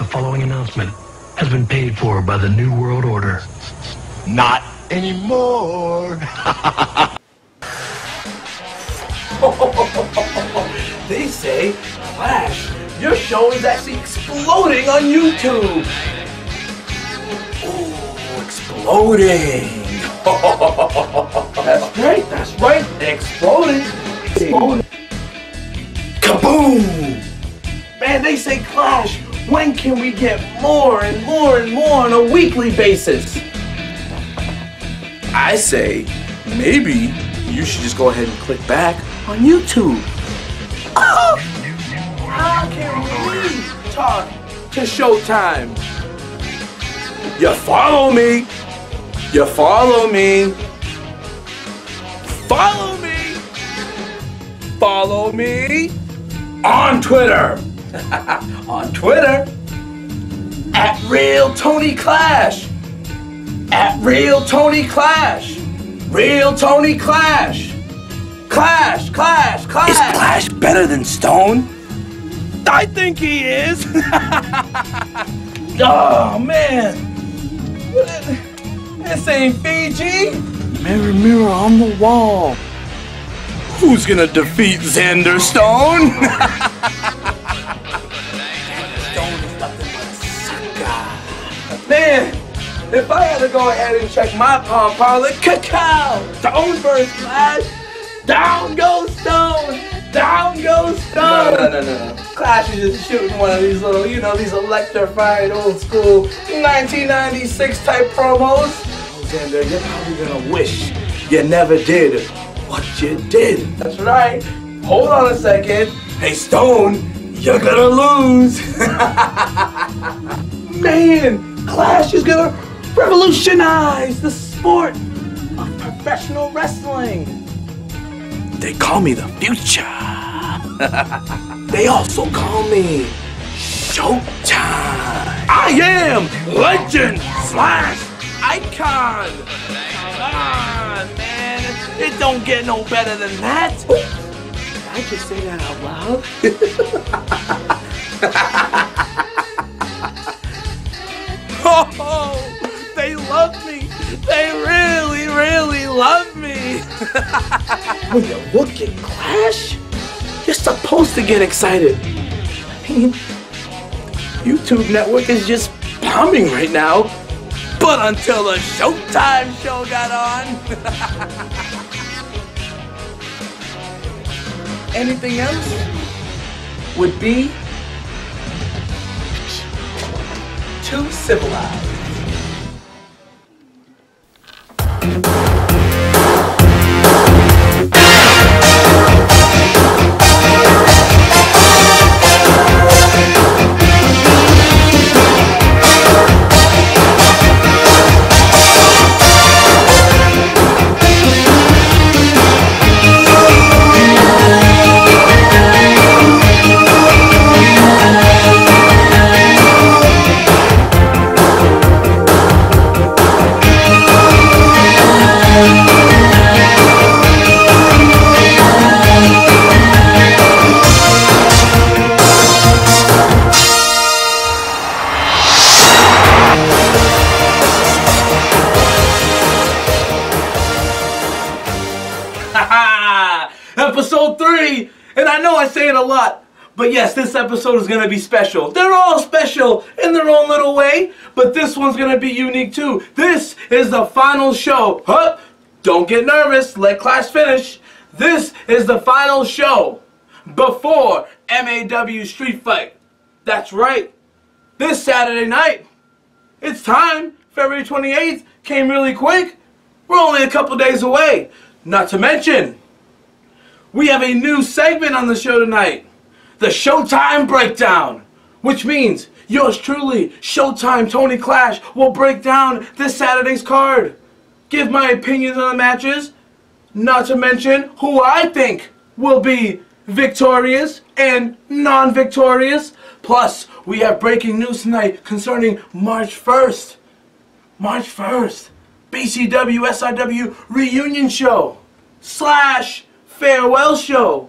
following announcement has been paid for by the New World Order. Not anymore. They say, Flash, your show is actually exploding on YouTube. Ooh, exploding. That's right, exploding. Kaboom! Man, they say, Clash, when can we get more and more and more on a weekly basis? I say, maybe you should just go ahead and click back on YouTube. Oh, how can we talk to Showtime? You follow me. You follow me. Follow me. Follow me on Twitter. On Twitter at Real Tony Clash. At Real Tony Clash. Real Tony Clash. Clash, Clash, Clash. Is Clash better than Stone? I think he is. Oh man. This ain't Fiji. Mirror, mirror on the wall. Who's gonna defeat Xander Stone? Stone is nothing but a sucker. Man, if I had to go ahead and check my palm pilot, cacao, Stone versus Clash, down goes Stone, down goes Stone. No. Clash is just shooting one of these little, these electrified old school 1996 type promos. Oh, Xander, you're probably gonna wish you never did what you did. That's right. Hold on a second. Hey, Stone, you're gonna lose. Man, Clash is gonna revolutionize the sport of professional wrestling. They call me the future. They also call me Showtime. I am legend / icon. Come on, man. It don't get no better than that. Did I just say that out loud? Oh, they love me. They really, really love me. When you look at Clash, you're supposed to get excited. I mean, YouTube network is just bombing right now. But until the Showtime show got on. Anything else would be too civilized. Episode 3, and I know I say it a lot, but yes, this episode is going to be special. They're all special in their own little way, but this one's going to be unique too. This is the final show. Huh? Don't get nervous, let Clash finish. This is the final show before MAW Street Fight. That's right, this Saturday night. It's time. February 28th came really quick. We're only a couple days away. Not to mention, we have a new segment on the show tonight, the Showtime Breakdown, which means yours truly, Showtime Tony Clash, will break down this Saturday's card, give my opinions on the matches, not to mention who I think will be victorious and non-victorious. Plus, we have breaking news tonight concerning March 1st. March 1st, BCW SRW reunion show / farewell show.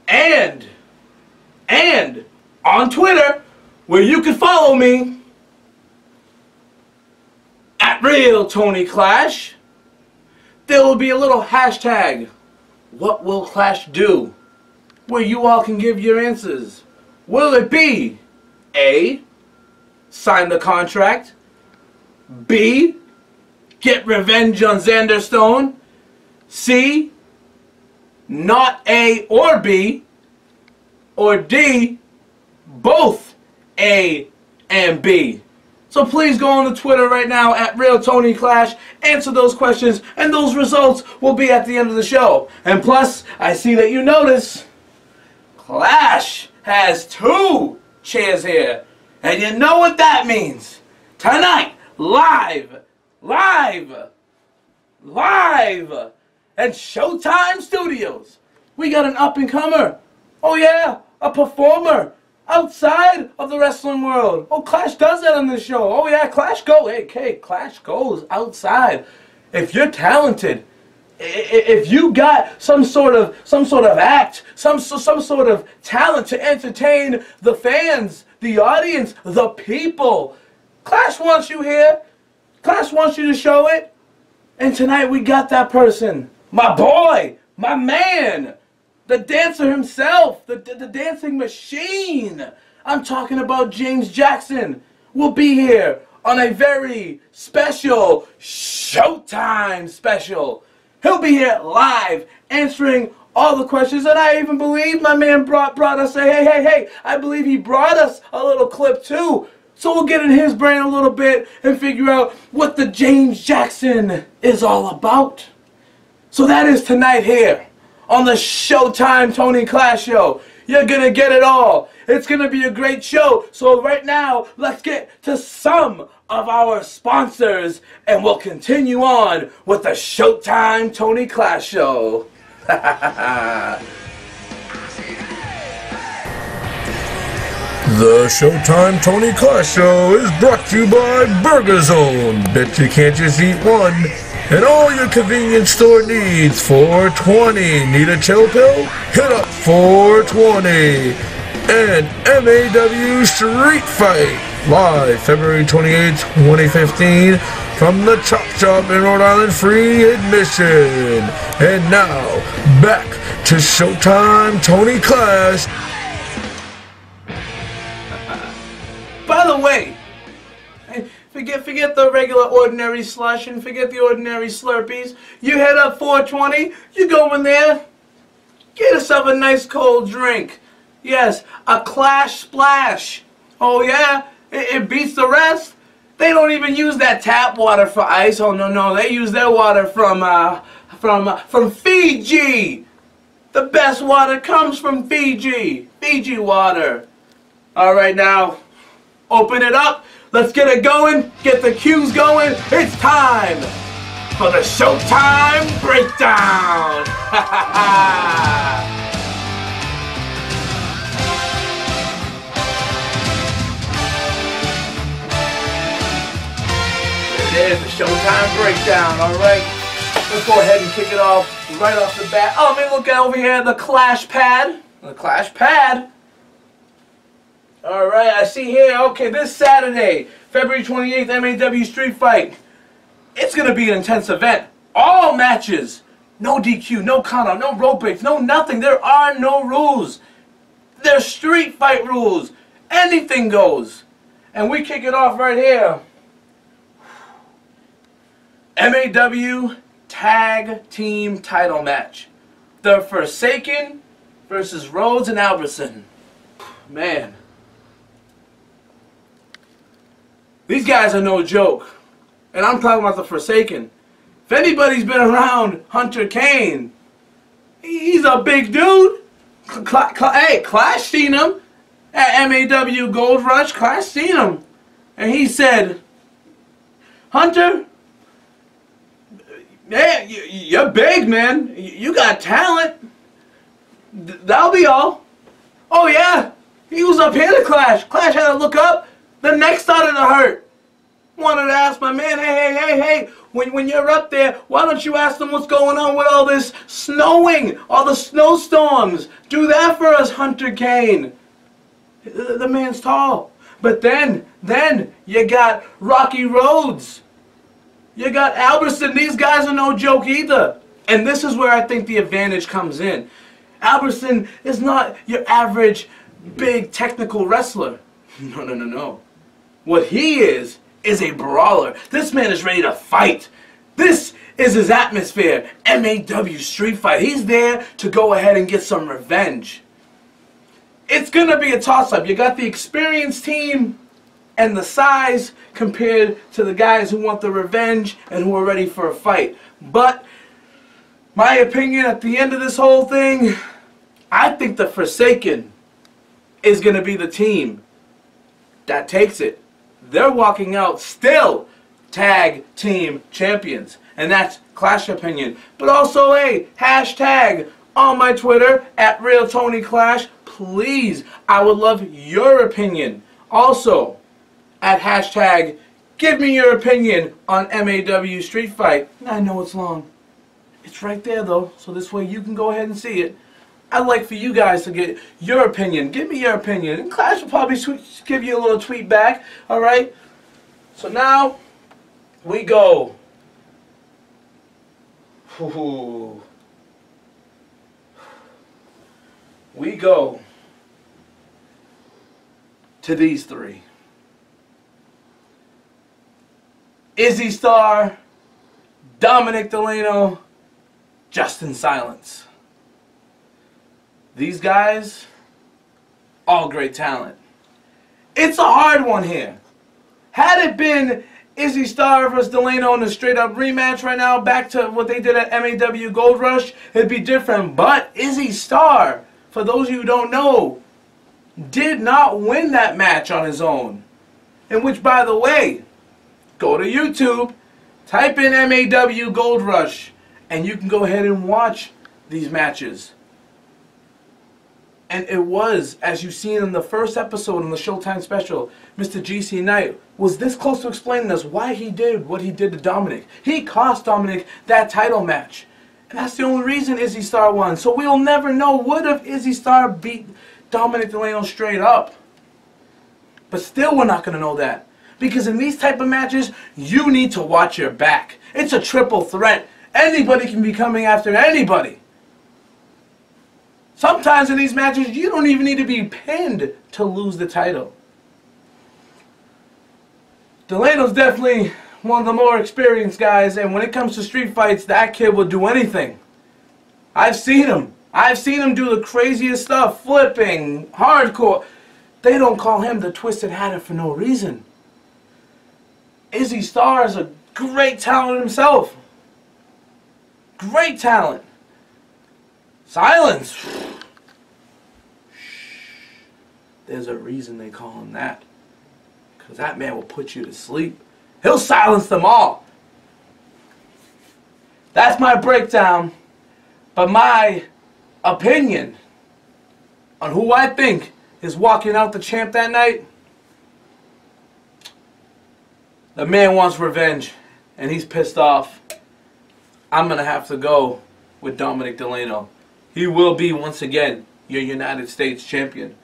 And on Twitter, where you can follow me at Real Tony Clash. There will be a little hashtag, what will Clash do? Where you all can give your answers. Will it be A, sign the contract, B, get revenge on Xander Stone, C, not A or B, or D, both A and B? So please go on the Twitter right now at Real Tony Clash, answer those questions, and those results will be at the end of the show. And plus, I see that you notice Clash has 2 chairs here. And you know what that means. Tonight, live at Showtime Studios, we got an up-and-comer. Oh yeah, a performer outside of the wrestling world. Oh, Clash does that on this show. Oh yeah, Clash goes outside. If you're talented, if you got some sort of act, some sort of talent to entertain the fans, the audience, the people, Clash wants you here. Clash wants you to show it. And tonight we got that person. My boy, my man, the dancer himself, the dancing machine. I'm talking about James Jackson. Will be here on a very special Showtime special. He'll be here live answering all the questions, and I even believe my man brought us a hey, I believe he brought us a little clip too. So we'll get in his brain a little bit and figure out what the James Jackson is all about. So that is tonight here on the Showtime Tony Clash Show. You're gonna get it all. It's gonna be a great show. So right now, let's get to some of our sponsors, and we'll continue on with the Showtime Tony Clash Show. The Showtime Tony Clash Show is brought to you by Burger Zone. Bet you can't just eat one. And all your convenience store needs. 420. Need a chill pill? Hit up 420. And MAW Street Fight. Live February 28th, 2015. From the Chop Shop in Rhode Island. Free admission. And now, back to Showtime Tony Clash. By the way, forget the regular ordinary slush and forget the ordinary Slurpees. You head up 420, you go in there, get yourself a nice cold drink. Yes, a Clash Splash. Oh yeah, it beats the rest. They don't even use that tap water for ice. Oh no, they use their water from Fiji. The best water comes from Fiji. Fiji water. All right now. Open it up. Let's get it going. Get the cues going. It's time for the Showtime Breakdown. There it is, the Showtime Breakdown. All right. Let's go ahead and kick it off right off the bat. Oh, let me look over here. The Clash Pad. The Clash Pad. Alright, I see here, okay, this Saturday, February 28th, MAW Street Fight. It's going to be an intense event. All matches. No DQ, no count-out, no rope breaks, no nothing. There are no rules. They're street fight rules. Anything goes. And we kick it off right here. MAW Tag Team Title Match. The Forsaken versus Rhodes and Albertson. Man. These guys are no joke. And I'm talking about the Forsaken. If anybody's been around Hunter Kane, he's a big dude. Hey, Clash seen him at MAW Gold Rush. Clash seen him. And he said, Hunter, man, you're big, man. You got talent. That'll be all. Oh, yeah. He was up here to Clash. Clash had to look up. The neck started to hurt. Wanted to ask my man, hey, when you're up there, why don't you ask them what's going on with all this snowing, all the snowstorms? Do that for us, Hunter Kane. The man's tall. But then you got Rocky Rhodes. You got Albertson. These guys are no joke either. And this is where I think the advantage comes in. Albertson is not your average big technical wrestler. No. What he is a brawler. This man is ready to fight. This is his atmosphere. MAW street fight. He's there to go ahead and get some revenge. It's going to be a toss-up. You got the experienced team and the size compared to the guys who want the revenge and who are ready for a fight. But my opinion at the end of this whole thing, I think the Forsaken is going to be the team that takes it. They're walking out still tag team champions. And that's Clash opinion. But also a hashtag on my Twitter at RealTonyClash. Please, I would love your opinion. Also, at hashtag give me your opinion on MAW Street Fight. I know it's long. It's right there though, so this way you can go ahead and see it. I'd like for you guys to get your opinion. Give me your opinion. And Clash will probably give you a little tweet back. Alright? So now, we go. We go to these three. Izzy Star, Dominic Delano, Justin Silence. These guys, all great talent. It's a hard one here. Had it been Izzy Star versus Delano in a straight up rematch right now, back to what they did at MAW Gold Rush, it'd be different. But Izzy Star, for those of you who don't know, did not win that match on his own. In which, by the way, go to YouTube, type in MAW Gold Rush, and you can go ahead and watch these matches. And it was, as you've seen in the first episode in the Showtime special, Mr. GC Knight was this close to explaining us why he did what he did to Dominic. He cost Dominic that title match. And that's the only reason Izzy Star won. So we'll never know what if Izzy Star beat Dominic Delano straight up. But still we're not going to know that. Because in these type of matches, you need to watch your back. It's a triple threat. Anybody can be coming after anybody. Sometimes in these matches, you don't even need to be pinned to lose the title. Delano's definitely one of the more experienced guys, and when it comes to street fights, that kid will do anything. I've seen him. I've seen him do the craziest stuff, flipping, hardcore. They don't call him the Twisted Hatter for no reason. Izzy Star is a great talent himself. Great talent. Silence. There's a reason they call him that. Because that man will put you to sleep. He'll silence them all. That's my breakdown. But my opinion on who I think is walking out the champ that night, the man wants revenge. And he's pissed off. I'm going to have to go with Dominic Delano. He will be, once again, your United States champion.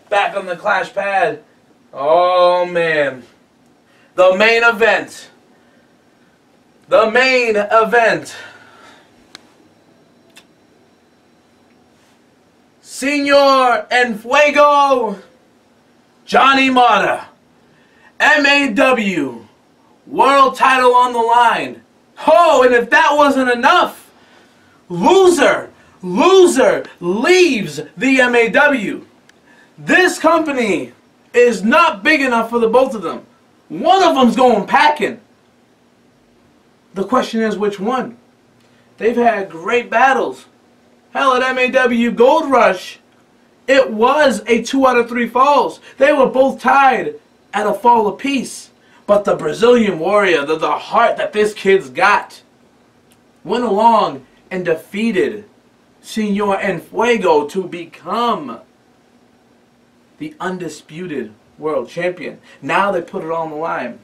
Back on the Clash pad. Oh, man. The main event. The main event. Senor Enfuego. Johnny Mata. MAW. World title on the line. Oh, and if that wasn't enough, Loser leaves the MAW. This company is not big enough for the both of them. One of them's going packing. The question is which one? They've had great battles. Hell, at MAW Gold Rush, it was a 2 out of 3 falls. They were both tied at a fall apiece. But the Brazilian Warrior, the heart that this kid's got, went along and defeated Senor Enfuego to become the undisputed world champion. Now they put it all on the line.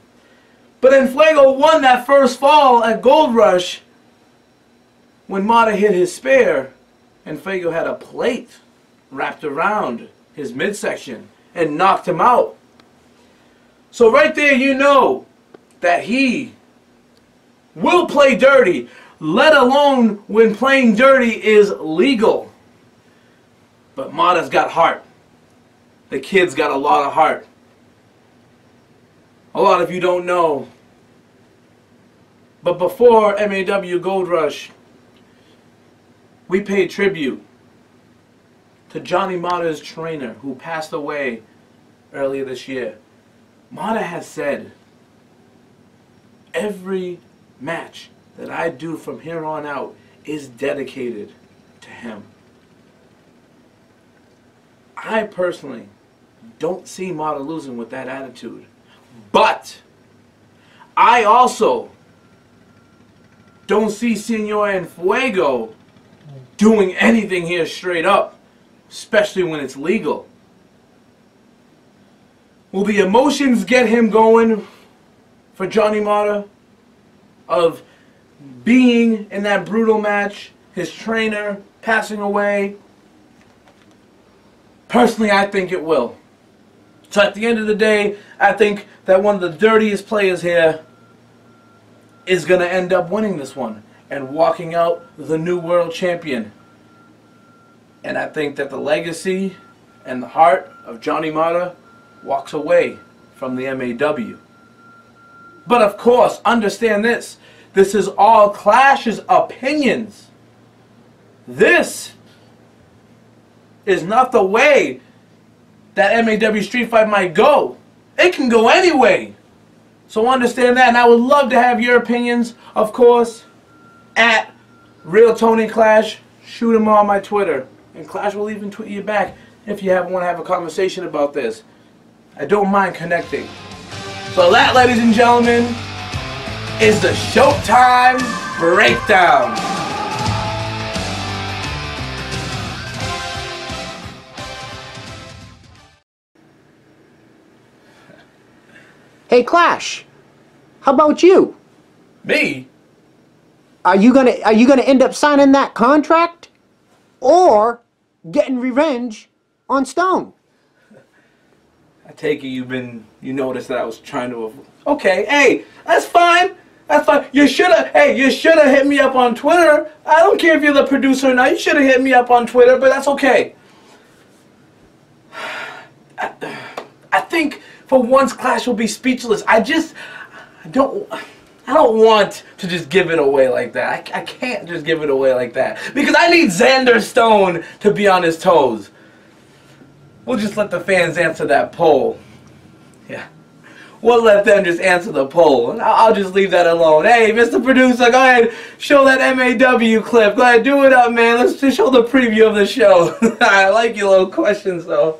But Enfuego won that first fall at Gold Rush when Mata hit his spear. Enfuego had a plate wrapped around his midsection. and knocked him out. So right there you know that he will play dirty, let alone when playing dirty is legal. But Mata's got heart. The kid's got a lot of heart. A lot of you don't know. But before MAW Gold Rush, we paid tribute to Johnny Mata's trainer who passed away earlier this year. Mata has said, every match that I do from here on out is dedicated to him. I personally don't see Mata losing with that attitude. But I also don't see Senor and Fuego doing anything here straight up, especially when it's legal. Will the emotions get him going for Johnny Mata of being in that brutal match, his trainer passing away? Personally, I think it will. So at the end of the day, I think that one of the dirtiest players here is going to end up winning this one and walking out the new world champion. And I think that the legacy and the heart of Johnny Mata walks away from the MAW. But of course, understand this. This is all Clash's opinions. This is not the way that MAW Street Fight might go. It can go any way. So understand that. And I would love to have your opinions, of course, at Real Tony Clash. Shoot them on my Twitter. And Clash will even tweet you back if you want to have a conversation about this. I don't mind connecting. So that, ladies and gentlemen, is the Showtime Breakdown. Hey Clash, how about you? Me? Are you gonna end up signing that contract, or getting revenge on Stone? I take it you noticed that I was trying to. Okay, hey, that's fine. That's fine. You should have hit me up on Twitter. I don't care if you're the producer or not. You should have hit me up on Twitter, but that's okay. I think for once Clash will be speechless. I don't want to just give it away like that. I can't just give it away like that. Because I need Xander Stone to be on his toes. We'll just let the fans answer that poll. Yeah. We'll let them just answer the poll. And I'll just leave that alone. Hey, Mr. Producer, go ahead. Show that MAW clip. Go ahead, do it up, man. Let's just show the preview of the show. I like your little questions, though.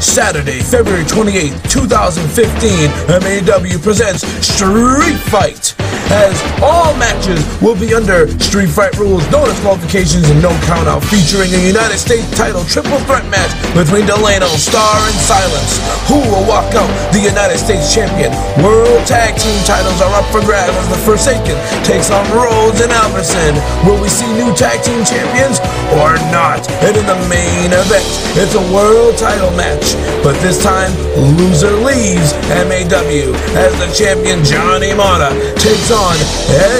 Saturday, February 28th, 2015, MAW presents Street Fight, as all matches will be under Street Fight rules, no disqualifications and no countout, featuring a United States title triple threat match between Delano, Star, and Silence, who will walk out the United States champion. World Tag Team titles are up for grabs as the Forsaken takes on Rhodes and Alverson. Will we see new tag team champions or not? And in the main event, it's a world title match. But this time, loser leaves MAW as the champion Johnny Mata takes on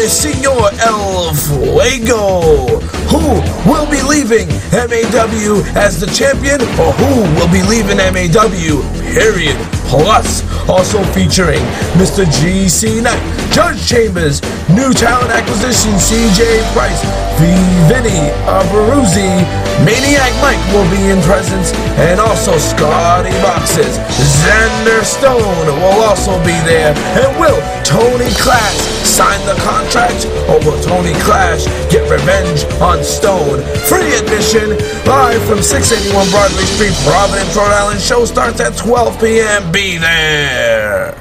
Senor El Fuego. Who will be leaving MAW as the champion, or who will be leaving MAW, period? Plus, also featuring Mr. GC Knight, Judge Chambers, new talent acquisition CJ Price, Vinny Abaruzzi, Maniac Mike will be in presence, and also Scotty Boxes. Xander Stone will also be there, and will Tony Clash sign the contract, or will Tony Clash get revenge on Stone? Free admission, live from 681 Broadway Street, Providence, Rhode Island. Show starts at 12 p.m. Be there.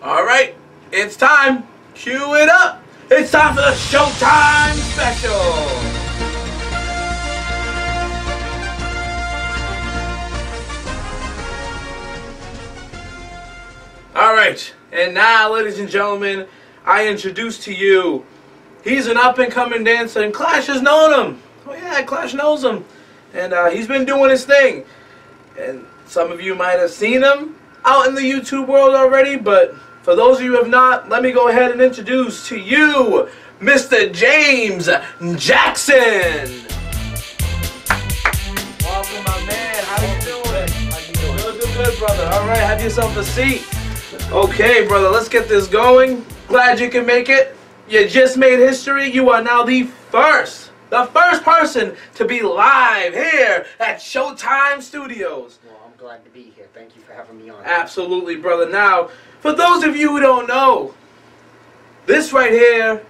Alright, it's time. Cue it up. It's time for the Showtime special. Alright, and now, ladies and gentlemen, I introduce to you He's an up-and-coming dancer, and Clash has known him. Oh yeah, Clash knows him. And he's been doing his thing. And some of you might have seen him out in the YouTube world already, but for those of you who have not, let me go ahead and introduce to you Mr. James Jackson. Welcome, my man. How you doing? How you doing? Good, brother. All right, have yourself a seat. Okay, brother, let's get this going. Glad you can make it. You just made history. You are now the first person to be live here at Showtime Studios. Well, I'm glad to be here. Thank you for having me on. Absolutely, brother. Now, for those of you who don't know, this right here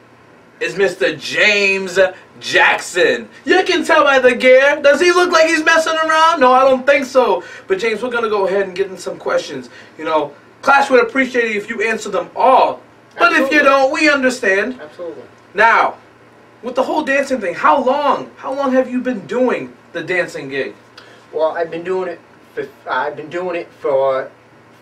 is Mr. James Jackson. You can tell by the gear. Does he look like he's messing around? No, I don't think so. But James, we're going to go ahead and get in some questions. You know, Clash would appreciate it if you answer them all. But Absolutely. If you don't, we understand. Absolutely. Now, with the whole dancing thing, how long have you been doing the dancing gig? Well, I've been doing it for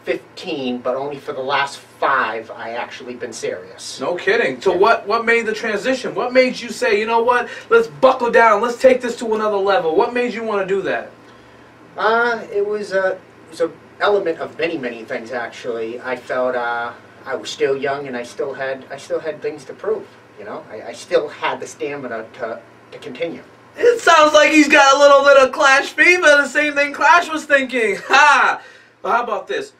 15, but only for the last 5 I actually been serious. No kidding. So yeah. What made the transition? What made you say, you know what, let's buckle down, let's take this to another level? What made you want to do that? It was an element of many things actually. I felt I was still young and I still had things to prove. You know, I still had the stamina to continue. It sounds like he's got a little bit of Clash fever, the same thing Clash was thinking. Ha! Well, how about this?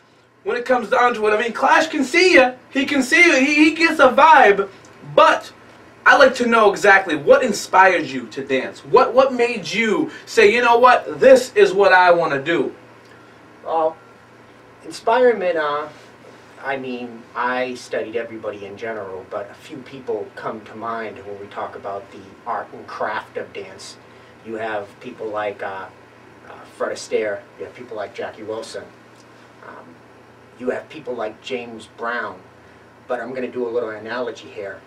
When it comes down to it, I mean, Clash can see you. He can see you. He gets a vibe. But I'd like to know exactly what inspired you to dance. What made you say, you know what, this is what I want to do? Well, inspirement, I mean, I studied everybody in general, but a few people come to mind when we talk about the art and craft of dance. You have people like Fred Astaire, you have people like Jackie Wilson, you have people like James Brown, but I'm going to do a little analogy here.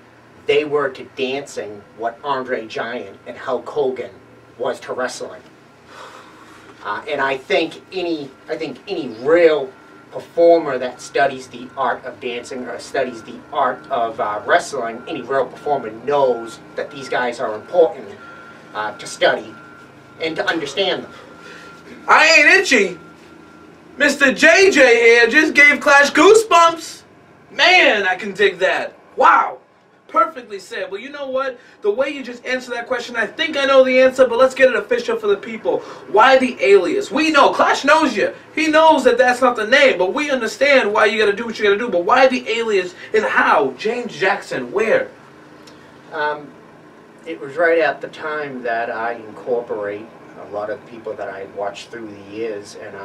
They were to dancing what Andre Giant and Hulk Hogan was to wrestling. And I think any real performer that studies the art of dancing or studies the art of wrestling, any real performer knows that these guys are important to study and to understand them. I ain't itchy. Mr. JJ here just gave Clash goosebumps. Man, I can dig that. Wow. Perfectly said. Well, you know what? The way you just answered that question, I think I know the answer, but let's get it official for the people. Why the alias? We know. Clash knows you. He knows that that's not the name, but we understand why you got to do what you got to do. But why the alias and how? James Jackson, where? It was right at the time that I incorporate a lot of people that I watched through the years, and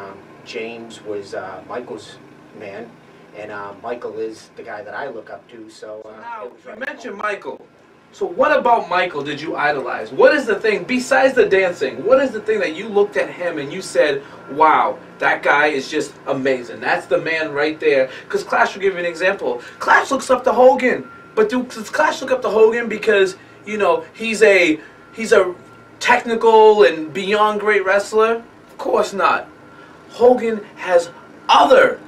James was Michael's man. And Michael is the guy that I look up to, so... now, you mentioned Michael. So what about Michael did you idolize? What is the thing, besides the dancing, what is the thing that you looked at him and you said, wow, that guy is just amazing. That's the man right there. Because Clash will give you an example. Clash looks up to Hogan. But does Clash look up to Hogan because, you know, he's a technical and beyond great wrestler? Of course not. Hogan has other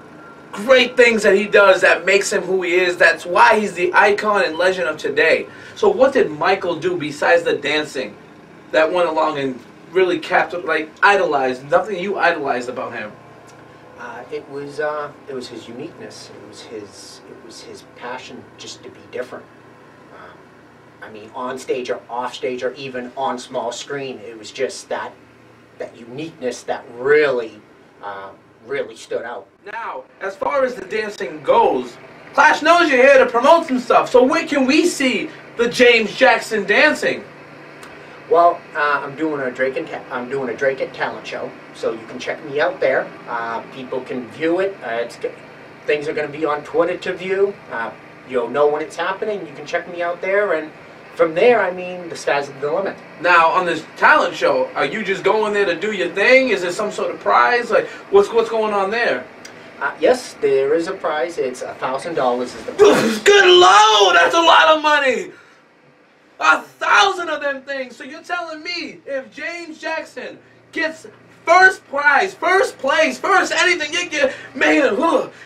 great things that he does that makes him who he is. That's why he's the icon and legend of today. So what did Michael do besides the dancing that went along and really idolized, nothing you idolized about him? It was his uniqueness. It was his passion just to be different. I mean, on stage or off stage or even on small screen, it was just that uniqueness that really stood out. Now, as far as the dancing goes, Clash knows you're here to promote some stuff. So where can we see the James Jackson dancing? Well, I'm doing a Drake and talent show, so you can check me out there. People can view it. Things are going to be on Twitter to view. You'll know when it's happening. You can check me out there, and from there, I mean, the sky's the limit. Now, on this talent show, are you just going there to do your thing? Is there some sort of prize? Like, what's going on there? Yes, there is a prize. It's $1,000 is the prize. Good Lord, that's a lot of money. 1,000 of them things. So you're telling me if James Jackson gets first prize, first place, first anything, you get, man,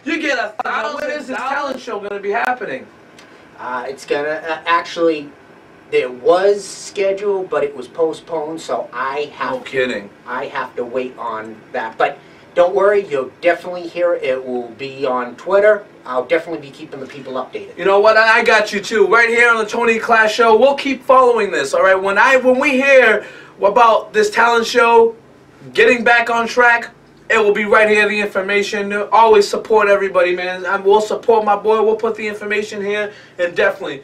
you get 1,000. When is this talent show going to be happening? It's gonna actually, There was scheduled, but it was postponed, so I have No kidding. I have to wait on that. But don't worry, you'll definitely hear it. It will be on Twitter. I'll definitely be keeping the people updated. You know what? I got you too. Right here on the Tony Clash Show, we'll keep following this. All right. When we hear about this talent show getting back on track, it will be right here. The information. Always support everybody, man. We'll support my boy. We'll put the information here, and definitely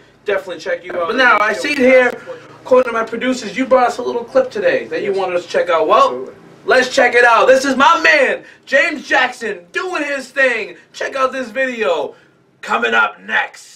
check you out. But now I see here, according to my producers, you brought us a little clip today that you wanted us to check out. Well. Absolutely. Let's check it out. This is my man, James Jackson, doing his thing. Check out this video. Coming up next.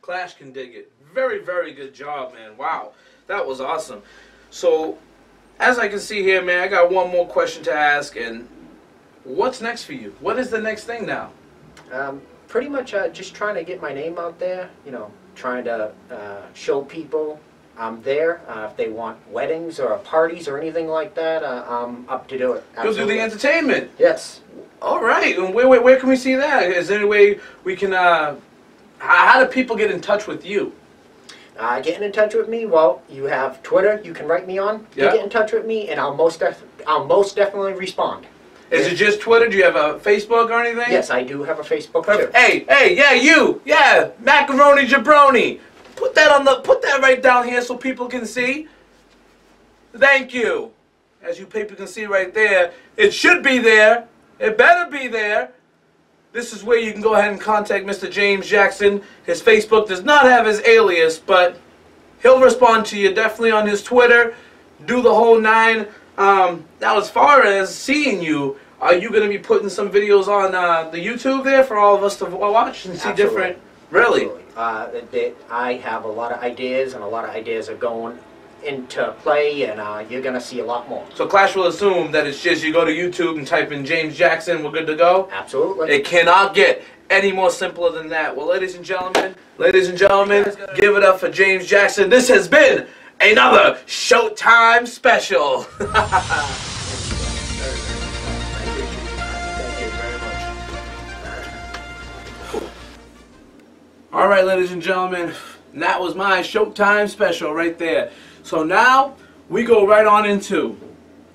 Clash can dig it. Very, very good job, man. Wow. That was awesome. So, as I can see here, man, I got one more question to ask. And what's next for you? What is the next thing now? Pretty much just trying to get my name out there. You know, trying to show people I'm there. If they want weddings or parties or anything like that, I'm up to do it. You'll do the entertainment. Yes. All right. And where can we see that? Is there any way we can... how do people get in touch with you? Getting in touch with me, well, you have Twitter you can write me on. Yeah. Get in touch with me, and I'll most definitely respond. Is it just Twitter? Do you have a Facebook or anything? Yes, I do have a Facebook Perfect. too. Hey, yeah, you, yeah, macaroni jabroni. Put that right down here so people can see. Thank you. As you people can see right there, it should be there. It better be there. This is where you can go ahead and contact Mr. James Jackson. His Facebook does not have his alias, but he'll respond to you definitely on his Twitter. Do the whole nine. Now, as far as seeing you, are you going to be putting some videos on the YouTube there for all of us to watch and see? Absolutely. Different? Really? Absolutely. I have a lot of ideas, and a lot of ideas are going into play, and you're going to see a lot more. So Clash will assume that it's just you go to YouTube and type in James Jackson, we're good to go? Absolutely. It cannot get any more simpler than that. Well, ladies and gentlemen, give it up for James Jackson. This has been another Showtime special. Thank you very much. All right, ladies and gentlemen, that was my Showtime special right there. So now we go right on into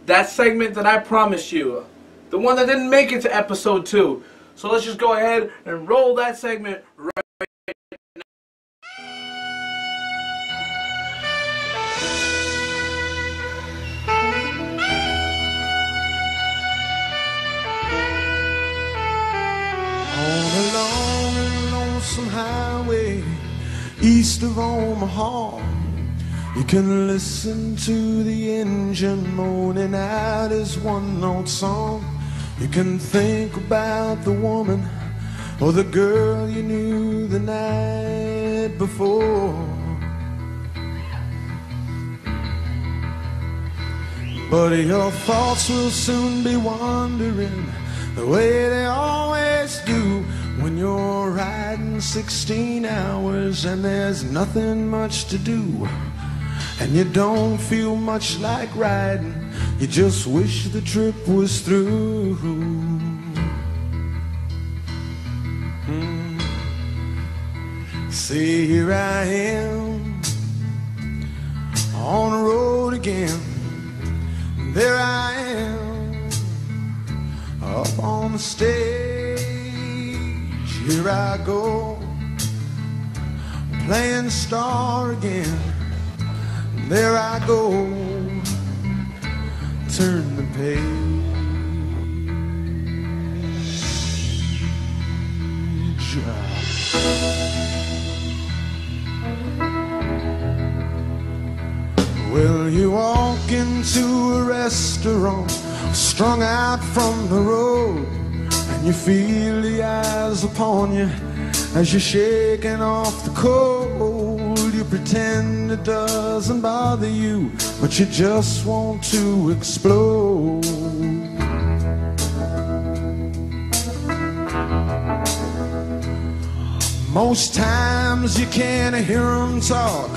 that segment that I promised you, the one that didn't make it to episode 2. So let's just go ahead and roll that segment right now. On a long and lonesome highway east of Omaha, you can listen to the engine moaning out his one-note song. You can think about the woman or the girl you knew the night before. But your thoughts will soon be wandering the way they always do when you're riding 16 hours and there's nothing much to do. And you don't feel much like riding, you just wish the trip was through. See, here I am on the road again. There I am up on the stage. Here I go playing star again. there I go, turn the page. Well, you walk into a restaurant, strung out from the road, and you feel the eyes upon you as you're shaking off the cold. You pretend it doesn't bother you, but you just want to explode. Most times you can't hear them talk,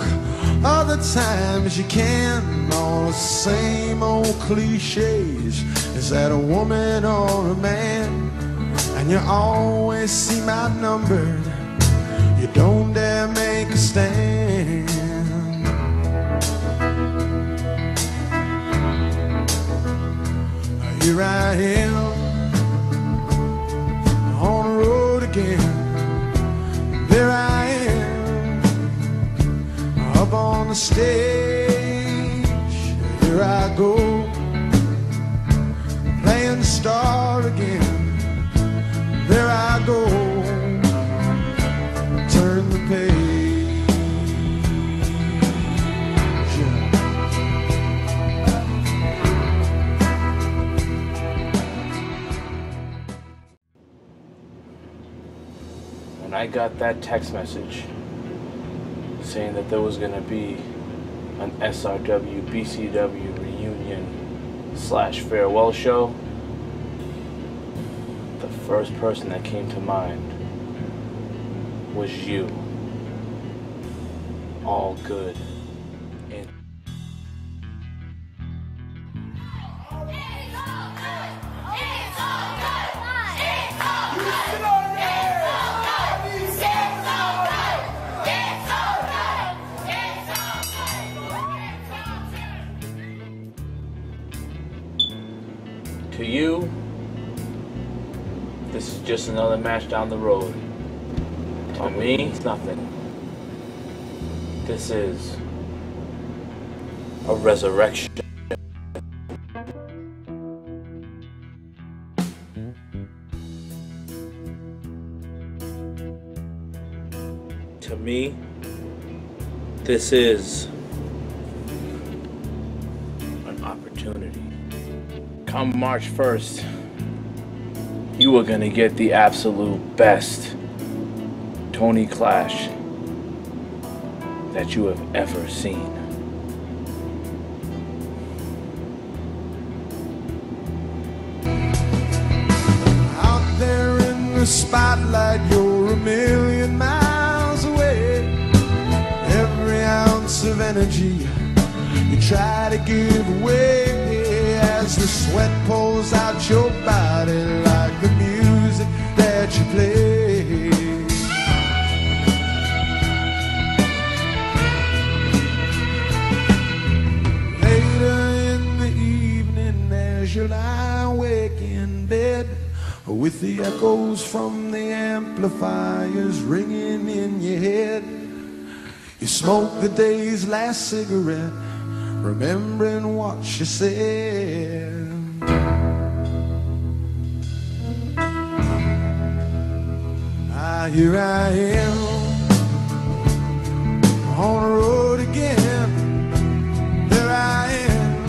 other times you can. All the same old cliches. Is that a woman or a man? And you always seem outnumbered. You don't dare make a stand. Here I am on the road again. There I am up on the stage. Here I go, playing the star again. There I go, turn the page. When I got that text message saying that there was going to be an SRW BCW reunion / farewell show, the first person that came to mind was you. All Good Anthony. To you, this is just another match down the road. To me, it's nothing. This is a resurrection. To me, this is an opportunity. Come March 1st, you are gonna get the absolute best Tony Clash that you have ever seen. Out there in the spotlight, you're a million miles away. Every ounce of energy you try to give away as the sweat pours out your body like the music that you play. Later in the evening as you lie awake in bed, with the echoes from the amplifiers ringing in your head, you smoke the day's last cigarette, remembering what you said. Here I am on the road again. There I am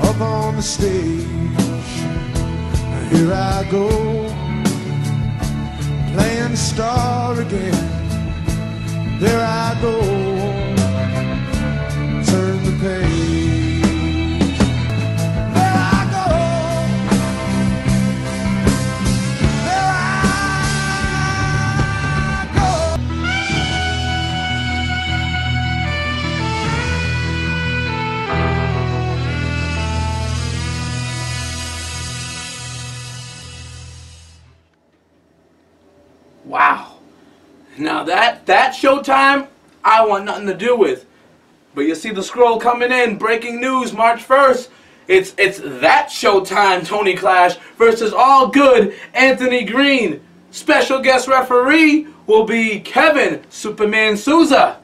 up on the stage. Here I go, playing the star again. There I go, turn the page. There I go, there I go. Wow. Now that Showtime, I want nothing to do with. But you see the scroll coming in, breaking news, March 1st. It's that Showtime Tony Clash versus All Good Anthony Greene. Special guest referee will be Kevin Superman Souza.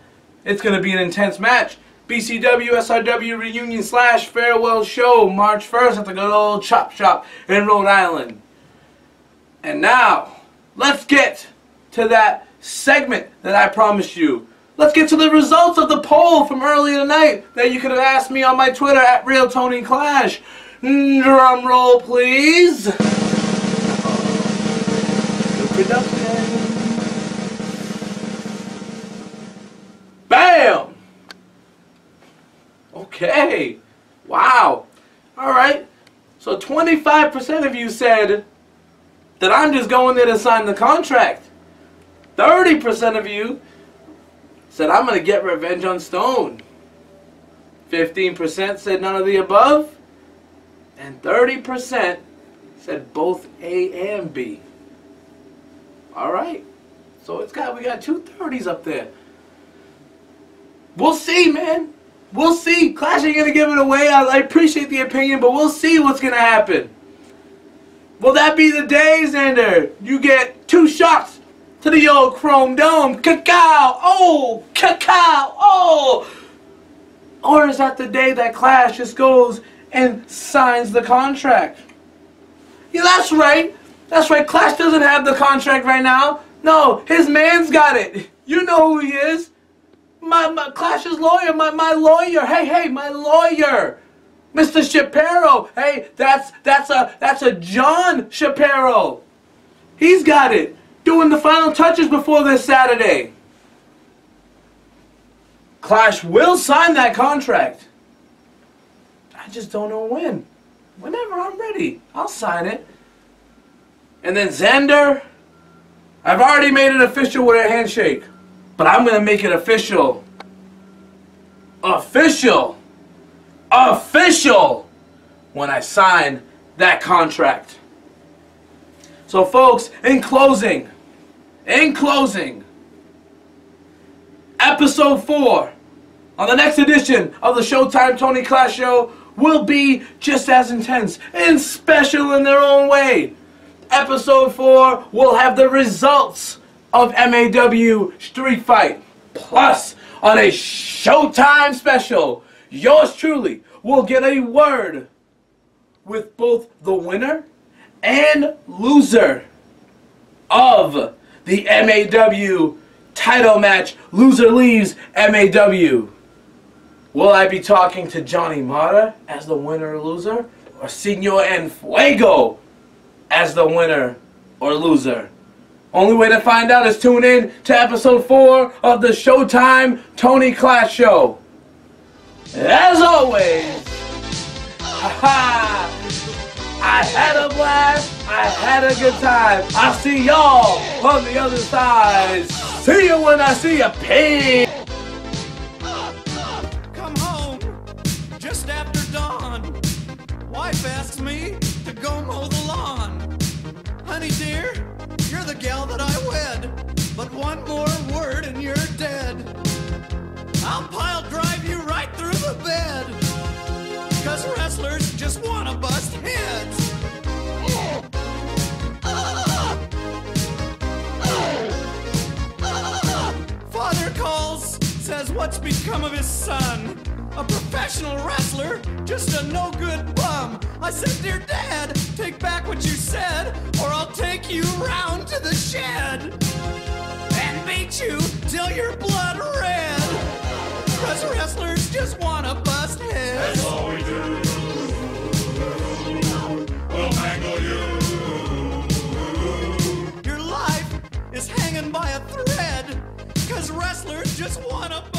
It's going to be an intense match. BCW SRW reunion / farewell show March 1st at the good old Chop Shop in Rhode Island. And now, let's get to that segment that I promised you. Let's get to the results of the poll from earlier tonight that you could have asked me on my Twitter at RealTonyClash. Drum roll, please. Good production. Bam! Okay. Wow. Alright. So 25% of you said that I'm just going there to sign the contract. 30% of you said I'm going to get revenge on Stone. 15% said none of the above. And 30% said both A and B. Alright. So we got two 30s up there. We'll see, man. We'll see. Clash ain't going to give it away. I appreciate the opinion, but we'll see what's going to happen. Will that be the day, Xander? You get 2 shots to the old Chrome Dome. Cacao. Oh, cacao. Oh. Or is that the day that Clash just goes and signs the contract? Yeah, that's right. That's right. Clash doesn't have the contract right now. No, his man's got it. You know who he is. My Clash's lawyer. My lawyer. Hey, my lawyer. Mr. Shapiro. Hey, that's a John Shapiro. He's got it. Doing the final touches before this Saturday. Clash will sign that contract. I just don't know when. Whenever I'm ready, I'll sign it. And then Xander, I've already made it official with a handshake. But I'm going to make it official. Official when I sign that contract. So folks, in closing, episode 4 on the next edition of the Showtime Tony Clash Show will be just as intense and special in their own way. Episode 4 will have the results of MAW Street Fight. Plus, on a Showtime special, yours truly will get a word with both the winner and loser of the MAW title match. Loser leaves MAW. Will I be talking to Johnny Mata as the winner or loser? Or Senor Enfuego as the winner or loser? Only way to find out is tune in to episode 4 of the Showtime Tony Clash Show. As always, I had a blast, I had a good time. I'll see y'all on the other side. See you when I see you, pig. Come home just after dawn. Wife asks me to go mow the lawn. Honey dear, you're the gal that I wed, but one more word and you're dead. I'll pile drive you right through the bed, 'cause wrestlers just wanna bust heads. Father calls, says what's become of his son? A professional wrestler, just a no-good bum. I said, dear Dad, take back what you said, or I'll take you round to the shed and beat you till you're blood red. 'Cause wrestlers just wanna bust heads. That's all we do. We'll mangle you. Your life is hanging by a thread, 'cause wrestlers just wanna bust